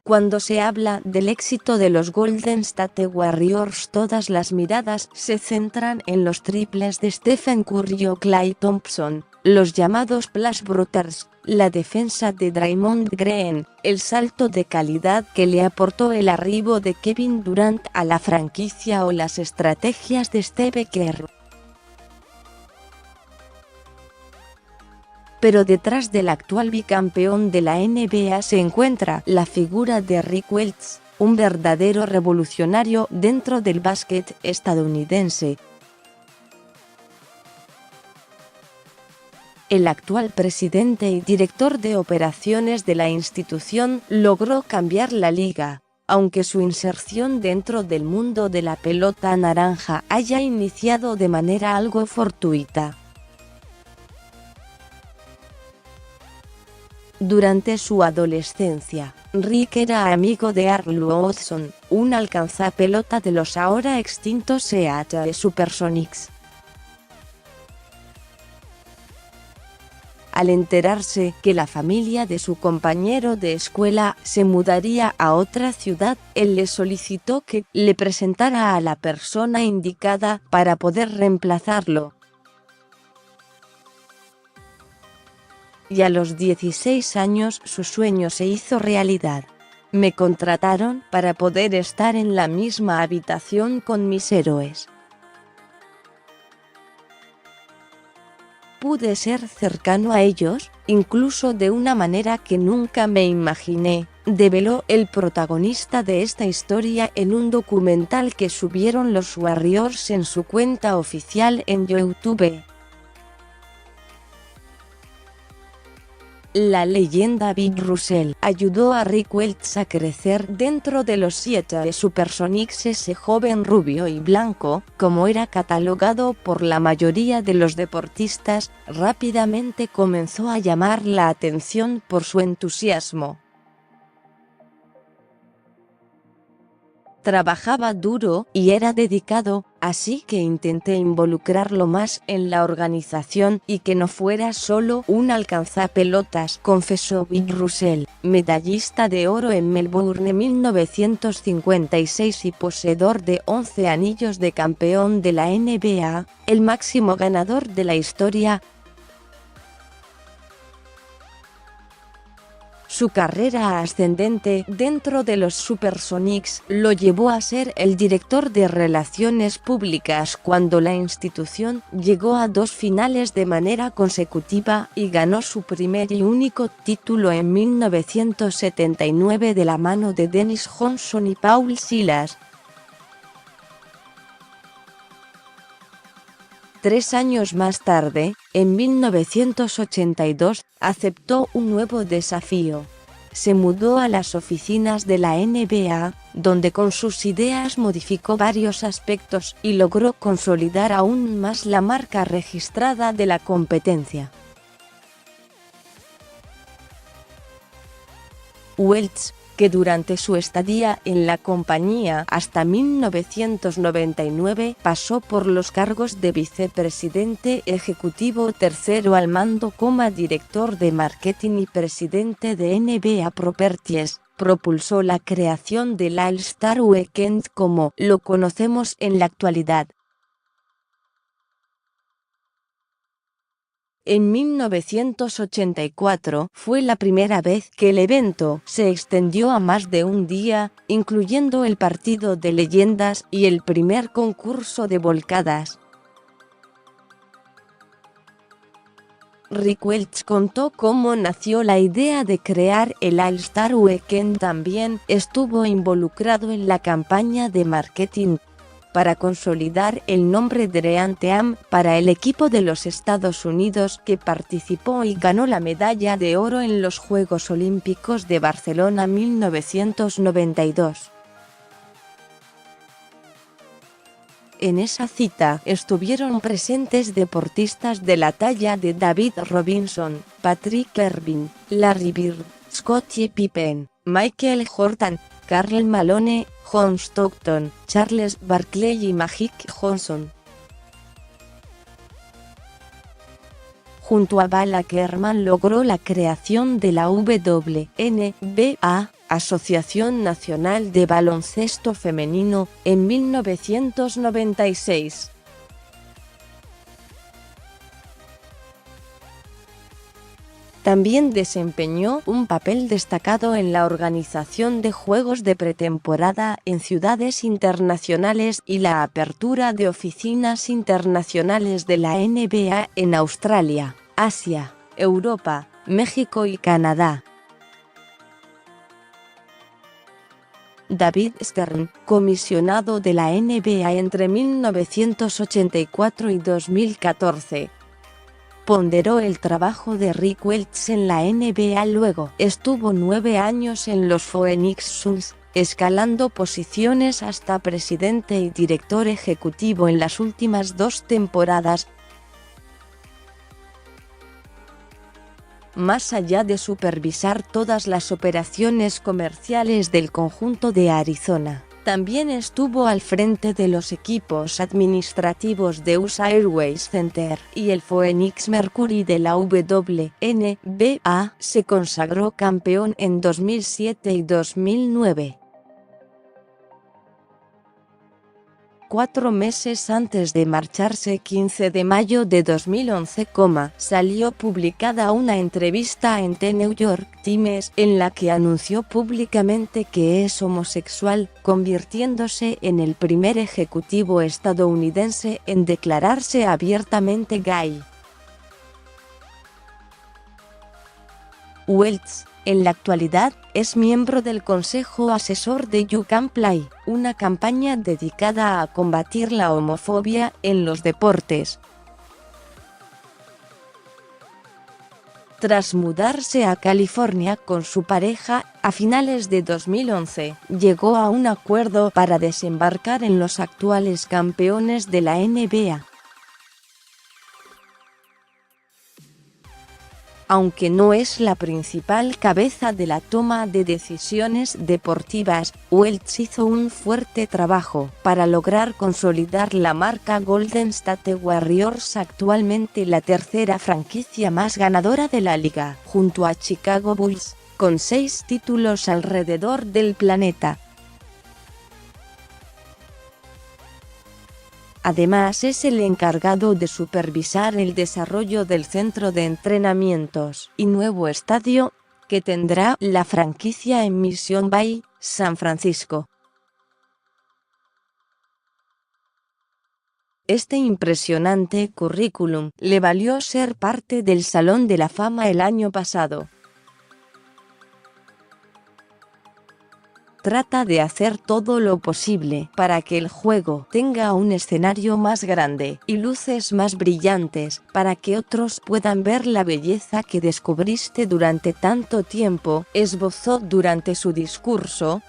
Cuando se habla del éxito de los Golden State Warriors, todas las miradas se centran en los triples de Stephen Curry o Klay Thompson, los llamados Splash Brothers, la defensa de Draymond Green, el salto de calidad que le aportó el arribo de Kevin Durant a la franquicia o las estrategias de Steve Kerr. Pero detrás del actual bicampeón de la NBA se encuentra la figura de Rick Welts, un verdadero revolucionario dentro del básquet estadounidense. El actual presidente y director de operaciones de la institución logró cambiar la liga, aunque su inserción dentro del mundo de la pelota naranja haya iniciado de manera algo fortuita. Durante su adolescencia, Rick era amigo de Arlo Hudson, un alcanzapelota de los ahora extintos Seattle Supersonics. Al enterarse que la familia de su compañero de escuela se mudaría a otra ciudad, él le solicitó que le presentara a la persona indicada para poder reemplazarlo. Y a los 16 años su sueño se hizo realidad. Me contrataron para poder estar en la misma habitación con mis héroes. Pude ser cercano a ellos, incluso de una manera que nunca me imaginé, develó el protagonista de esta historia en un documental que subieron los Warriors en su cuenta oficial en YouTube. La leyenda Bill Russell ayudó a Rick Welts a crecer dentro de los Seattle Supersonics. Ese joven rubio y blanco, como era catalogado por la mayoría de los deportistas, rápidamente comenzó a llamar la atención por su entusiasmo. Trabajaba duro y era dedicado, así que intenté involucrarlo más en la organización y que no fuera solo un alcanzapelotas, confesó Bill Russell, medallista de oro en Melbourne en 1956 y poseedor de 11 anillos de campeón de la NBA, el máximo ganador de la historia. Su carrera ascendente dentro de los Supersonics lo llevó a ser el director de relaciones públicas cuando la institución llegó a 2 finales de manera consecutiva y ganó su primer y único título en 1979 de la mano de Dennis Johnson y Paul Silas. 3 años más tarde, en 1982, aceptó un nuevo desafío. Se mudó a las oficinas de la NBA, donde con sus ideas modificó varios aspectos y logró consolidar aún más la marca registrada de la competencia. Welts, que durante su estadía en la compañía hasta 1999 pasó por los cargos de vicepresidente ejecutivo tercero al mando como director de marketing y presidente de NBA Properties, propulsó la creación del All-Star Weekend como lo conocemos en la actualidad. En 1984 fue la primera vez que el evento se extendió a más de un día, incluyendo el partido de leyendas y el primer concurso de volcadas. Rick Welts contó cómo nació la idea de crear el All-Star Weekend. También estuvo involucrado en la campaña de marketing para consolidar el nombre de Dream Team para el equipo de los Estados Unidos que participó y ganó la medalla de oro en los Juegos Olímpicos de Barcelona 1992. En esa cita estuvieron presentes deportistas de la talla de David Robinson, Patrick Ewing, Larry Bird, Scottie Pippen, Michael Jordan, Karl Malone, John Stockton, Charles Barkley y Magic Johnson. junto a Val Ackerman logró la creación de la WNBA, Asociación Nacional de Baloncesto Femenino, en 1996. También desempeñó un papel destacado en la organización de juegos de pretemporada en ciudades internacionales y la apertura de oficinas internacionales de la NBA en Australia, Asia, Europa, México y Canadá. David Stern, comisionado de la NBA entre 1984 y 2014. Ponderó el trabajo de Rick Welts en la NBA. Luego estuvo 9 años en los Phoenix Suns, escalando posiciones hasta presidente y director ejecutivo en las últimas 2 temporadas. Más allá de supervisar todas las operaciones comerciales del conjunto de Arizona, también estuvo al frente de los equipos administrativos de USA Airways Center y el Phoenix Mercury de la WNBA. Se consagró campeón en 2007 y 2009. 4 meses antes de marcharse, 15 de mayo de 2011, salió publicada una entrevista en The New York Times en la que anunció públicamente que es homosexual, convirtiéndose en el primer ejecutivo estadounidense en declararse abiertamente gay. Welts, en la actualidad, es miembro del Consejo Asesor de You Can Play, una campaña dedicada a combatir la homofobia en los deportes. Tras mudarse a California con su pareja, a finales de 2011, llegó a un acuerdo para desembarcar en los actuales campeones de la NBA. Aunque no es la principal cabeza de la toma de decisiones deportivas, Welts hizo un fuerte trabajo para lograr consolidar la marca Golden State Warriors, actualmente la tercera franquicia más ganadora de la liga, junto a Chicago Bulls, con 6 títulos alrededor del planeta. Además, es el encargado de supervisar el desarrollo del centro de entrenamientos y nuevo estadio que tendrá la franquicia en Mission Bay, San Francisco. Este impresionante currículum le valió ser parte del Salón de la Fama el año pasado. Trata de hacer todo lo posible para que el juego tenga un escenario más grande y luces más brillantes, para que otros puedan ver la belleza que descubriste durante tanto tiempo, esbozó durante su discurso.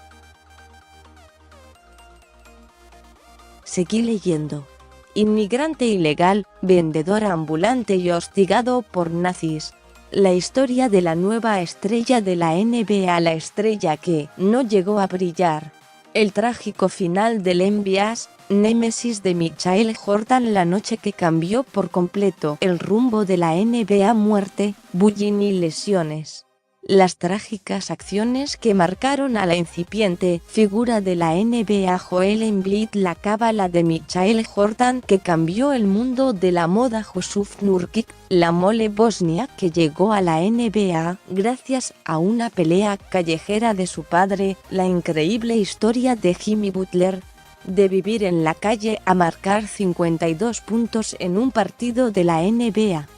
Seguí leyendo. Inmigrante ilegal, vendedor ambulante y hostigado por nazis. La historia de la nueva estrella de la NBA, la estrella que no llegó a brillar. El trágico final del NBA's némesis de Michael Jordan, la noche que cambió por completo el rumbo de la NBA. Muerte, bullying y lesiones. Las trágicas acciones que marcaron a la incipiente figura de la NBA Joel Embiid, la cábala de Michael Jordan que cambió el mundo de la moda. Jusuf Nurkic, la mole bosnia que llegó a la NBA gracias a una pelea callejera de su padre. La increíble historia de Jimmy Butler, de vivir en la calle a marcar 52 puntos en un partido de la NBA.